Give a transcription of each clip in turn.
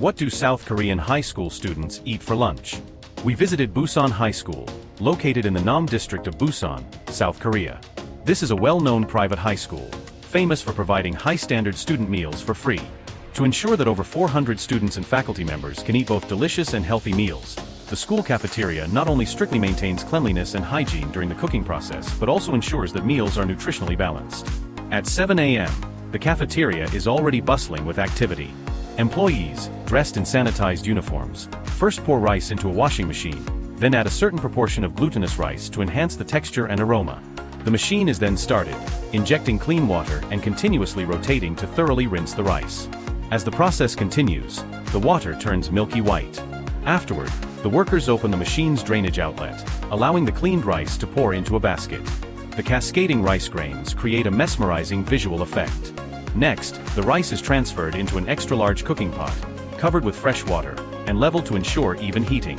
What do South Korean high school students eat for lunch? We visited Busan High School, located in the Nam district of Busan, South Korea. This is a well-known private high school, famous for providing high-standard student meals for free. To ensure that over 400 students and faculty members can eat both delicious and healthy meals, the school cafeteria not only strictly maintains cleanliness and hygiene during the cooking process but also ensures that meals are nutritionally balanced. At 7 a.m., the cafeteria is already bustling with activity. Employees, dressed in sanitized uniforms, first pour rice into a washing machine, then add a certain proportion of glutinous rice to enhance the texture and aroma. The machine is then started, injecting clean water and continuously rotating to thoroughly rinse the rice. As the process continues, the water turns milky white. Afterward, the workers open the machine's drainage outlet, allowing the cleaned rice to pour into a basket. The cascading rice grains create a mesmerizing visual effect. Next, the rice is transferred into an extra-large cooking pot, covered with fresh water, and leveled to ensure even heating.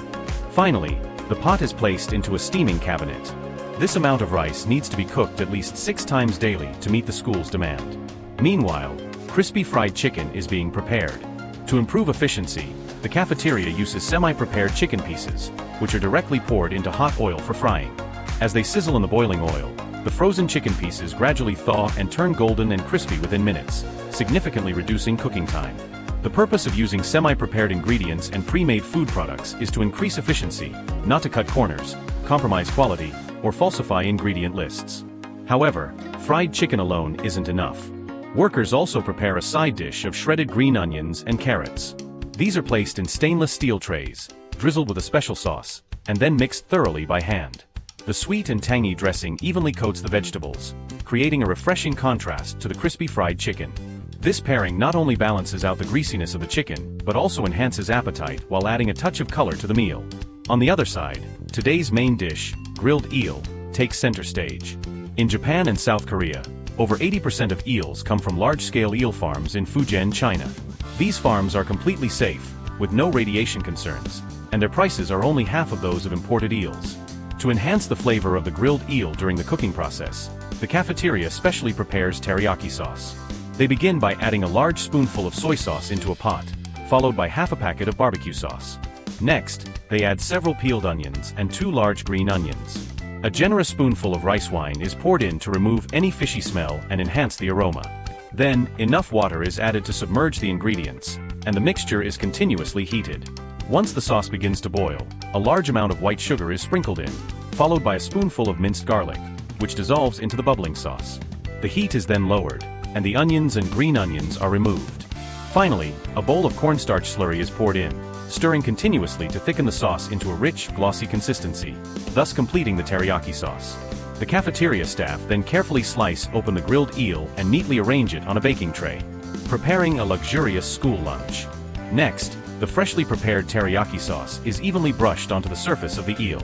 Finally, the pot is placed into a steaming cabinet. This amount of rice needs to be cooked at least 6 times daily to meet the school's demand. Meanwhile, crispy fried chicken is being prepared. To improve efficiency, the cafeteria uses semi-prepared chicken pieces, which are directly poured into hot oil for frying. As they sizzle in the boiling oil, the frozen chicken pieces gradually thaw and turn golden and crispy within minutes, significantly reducing cooking time. The purpose of using semi-prepared ingredients and pre-made food products is to increase efficiency, not to cut corners, compromise quality, or falsify ingredient lists. However, fried chicken alone isn't enough. Workers also prepare a side dish of shredded green onions and carrots. These are placed in stainless steel trays, drizzled with a special sauce, and then mixed thoroughly by hand. The sweet and tangy dressing evenly coats the vegetables, creating a refreshing contrast to the crispy fried chicken. This pairing not only balances out the greasiness of the chicken, but also enhances appetite while adding a touch of color to the meal. On the other side, today's main dish, grilled eel, takes center stage. In Japan and South Korea, over 80% of eels come from large-scale eel farms in Fujian, China. These farms are completely safe, with no radiation concerns, and their prices are only half of those of imported eels. To enhance the flavor of the grilled eel during the cooking process, the cafeteria specially prepares teriyaki sauce. They begin by adding a large spoonful of soy sauce into a pot, followed by half a packet of barbecue sauce. Next, they add several peeled onions and 2 large green onions. A generous spoonful of rice wine is poured in to remove any fishy smell and enhance the aroma. Then, enough water is added to submerge the ingredients, and the mixture is continuously heated. Once the sauce begins to boil, a large amount of white sugar is sprinkled in, followed by a spoonful of minced garlic, which dissolves into the bubbling sauce. The heat is then lowered, and the onions and green onions are removed. Finally, a bowl of cornstarch slurry is poured in, stirring continuously to thicken the sauce into a rich, glossy consistency, thus completing the teriyaki sauce. The cafeteria staff then carefully slice open the grilled eel and neatly arrange it on a baking tray, preparing a luxurious school lunch. Next, the freshly prepared teriyaki sauce is evenly brushed onto the surface of the eel.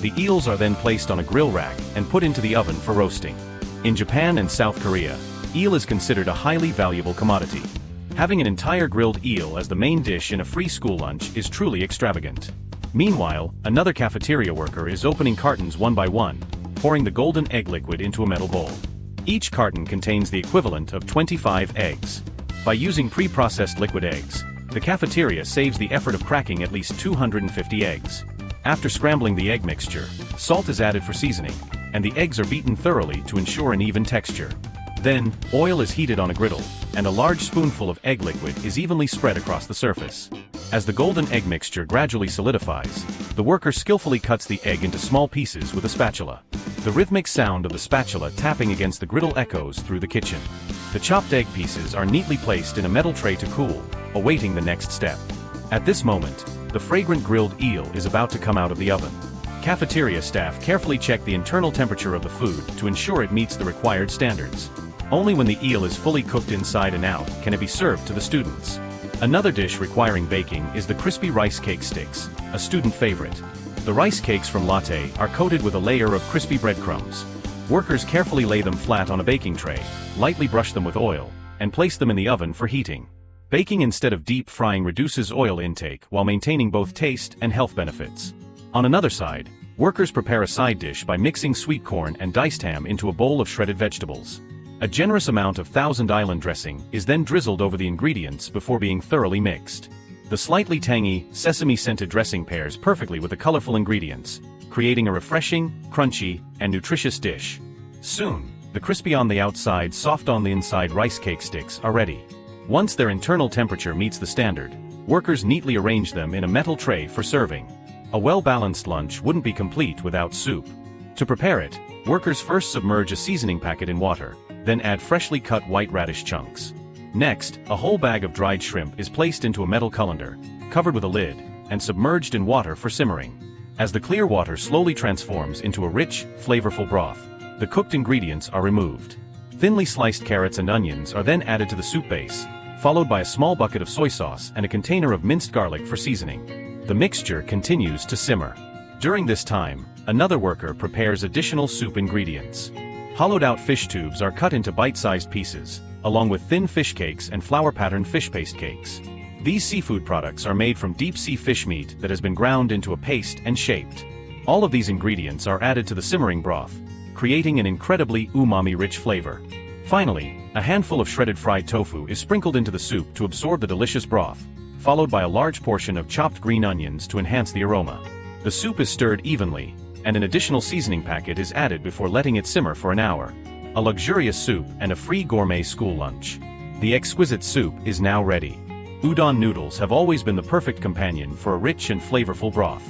The eels are then placed on a grill rack and put into the oven for roasting. In Japan and South Korea, eel is considered a highly valuable commodity. Having an entire grilled eel as the main dish in a free school lunch is truly extravagant. Meanwhile, another cafeteria worker is opening cartons one by one, pouring the golden egg liquid into a metal bowl. Each carton contains the equivalent of 25 eggs. By using pre-processed liquid eggs, the cafeteria saves the effort of cracking at least 250 eggs. After scrambling the egg mixture, salt is added for seasoning, and the eggs are beaten thoroughly to ensure an even texture. Then, oil is heated on a griddle, and a large spoonful of egg liquid is evenly spread across the surface. As the golden egg mixture gradually solidifies, the worker skillfully cuts the egg into small pieces with a spatula. The rhythmic sound of the spatula tapping against the griddle echoes through the kitchen. The chopped egg pieces are neatly placed in a metal tray to cool, awaiting the next step. At this moment, the fragrant grilled eel is about to come out of the oven. Cafeteria staff carefully check the internal temperature of the food to ensure it meets the required standards. Only when the eel is fully cooked inside and out can it be served to the students. Another dish requiring baking is the crispy rice cake sticks, a student favorite. The rice cakes from Latte are coated with a layer of crispy breadcrumbs. Workers carefully lay them flat on a baking tray, lightly brush them with oil, and place them in the oven for heating. Baking instead of deep frying reduces oil intake while maintaining both taste and health benefits. On another side, workers prepare a side dish by mixing sweet corn and diced ham into a bowl of shredded vegetables. A generous amount of Thousand Island dressing is then drizzled over the ingredients before being thoroughly mixed. The slightly tangy, sesame-scented dressing pairs perfectly with the colorful ingredients, creating a refreshing, crunchy, and nutritious dish. Soon, the crispy on the outside, soft on the inside rice cake sticks are ready. Once their internal temperature meets the standard, workers neatly arrange them in a metal tray for serving. A well-balanced lunch wouldn't be complete without soup. To prepare it, workers first submerge a seasoning packet in water, then add freshly cut white radish chunks. Next, a whole bag of dried shrimp is placed into a metal colander, covered with a lid, and submerged in water for simmering. As the clear water slowly transforms into a rich, flavorful broth, the cooked ingredients are removed. Thinly sliced carrots and onions are then added to the soup base, followed by a small bucket of soy sauce and a container of minced garlic for seasoning. The mixture continues to simmer. During this time, another worker prepares additional soup ingredients. Hollowed-out fish tubes are cut into bite-sized pieces, along with thin fish cakes and flower-patterned fish paste cakes. These seafood products are made from deep-sea fish meat that has been ground into a paste and shaped. All of these ingredients are added to the simmering broth, creating an incredibly umami-rich flavor. Finally, a handful of shredded fried tofu is sprinkled into the soup to absorb the delicious broth, followed by a large portion of chopped green onions to enhance the aroma. The soup is stirred evenly, and an additional seasoning packet is added before letting it simmer for an hour. A luxurious soup and a free gourmet school lunch. The exquisite soup is now ready. Udon noodles have always been the perfect companion for a rich and flavorful broth.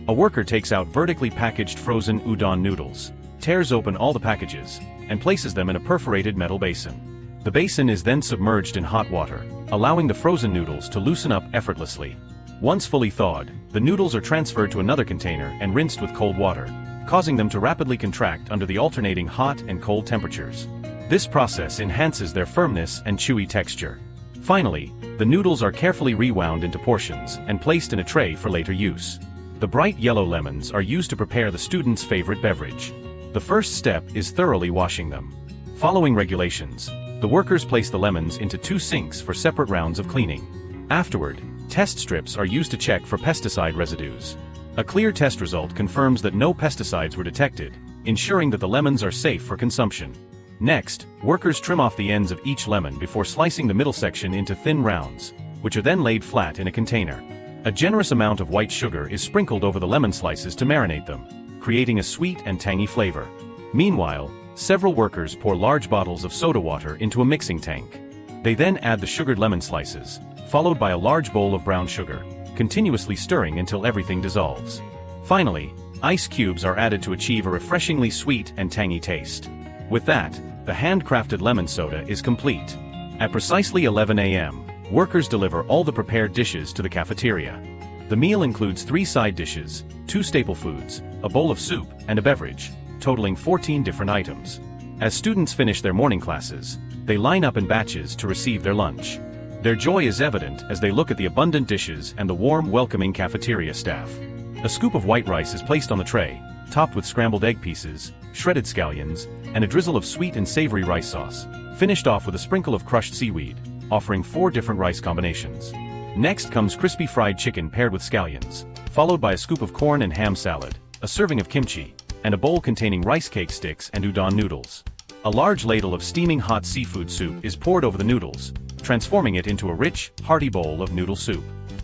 A worker takes out vertically packaged frozen udon noodles, tears open all the packages, and places them in a perforated metal basin. The basin is then submerged in hot water, allowing the frozen noodles to loosen up effortlessly. Once fully thawed, the noodles are transferred to another container and rinsed with cold water, causing them to rapidly contract under the alternating hot and cold temperatures. This process enhances their firmness and chewy texture. Finally, the noodles are carefully rewound into portions and placed in a tray for later use. The bright yellow lemons are used to prepare the students' favorite beverage. The first step is thoroughly washing them. Following regulations, the workers place the lemons into 2 sinks for separate rounds of cleaning. Afterward, test strips are used to check for pesticide residues. A clear test result confirms that no pesticides were detected, ensuring that the lemons are safe for consumption. Next, workers trim off the ends of each lemon before slicing the middle section into thin rounds, which are then laid flat in a container. A generous amount of white sugar is sprinkled over the lemon slices to marinate them, creating a sweet and tangy flavor. Meanwhile, several workers pour large bottles of soda water into a mixing tank. They then add the sugared lemon slices, followed by a large bowl of brown sugar, continuously stirring until everything dissolves. Finally, ice cubes are added to achieve a refreshingly sweet and tangy taste. With that, the handcrafted lemon soda is complete. At precisely 11 a.m., workers deliver all the prepared dishes to the cafeteria. The meal includes 3 side dishes, 2 staple foods, a bowl of soup, and a beverage, totaling 14 different items. As students finish their morning classes, they line up in batches to receive their lunch. Their joy is evident as they look at the abundant dishes and the warm, welcoming cafeteria staff. A scoop of white rice is placed on the tray, topped with scrambled egg pieces, shredded scallions, and a drizzle of sweet and savory rice sauce, finished off with a sprinkle of crushed seaweed, offering 4 different rice combinations. Next comes crispy fried chicken paired with scallions, followed by a scoop of corn and ham salad, a serving of kimchi, and a bowl containing rice cake sticks and udon noodles. A large ladle of steaming hot seafood soup is poured over the noodles, transforming it into a rich, hearty bowl of noodle soup.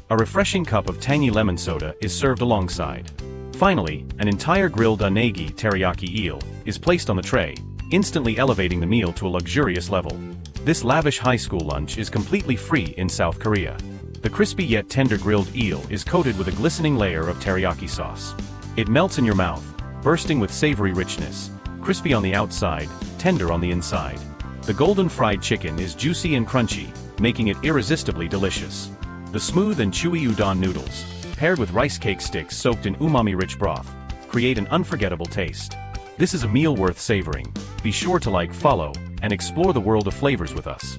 A refreshing cup of tangy lemon soda is served alongside. Finally, an entire grilled unagi teriyaki eel is placed on the tray, instantly elevating the meal to a luxurious level. This lavish high school lunch is completely free in South Korea. The crispy yet tender grilled eel is coated with a glistening layer of teriyaki sauce. It melts in your mouth, bursting with savory richness, crispy on the outside, tender on the inside. The golden fried chicken is juicy and crunchy, making it irresistibly delicious. The smooth and chewy udon noodles, paired with rice cake sticks soaked in umami-rich broth, create an unforgettable taste. This is a meal worth savoring. Be sure to like, follow, and explore the world of flavors with us.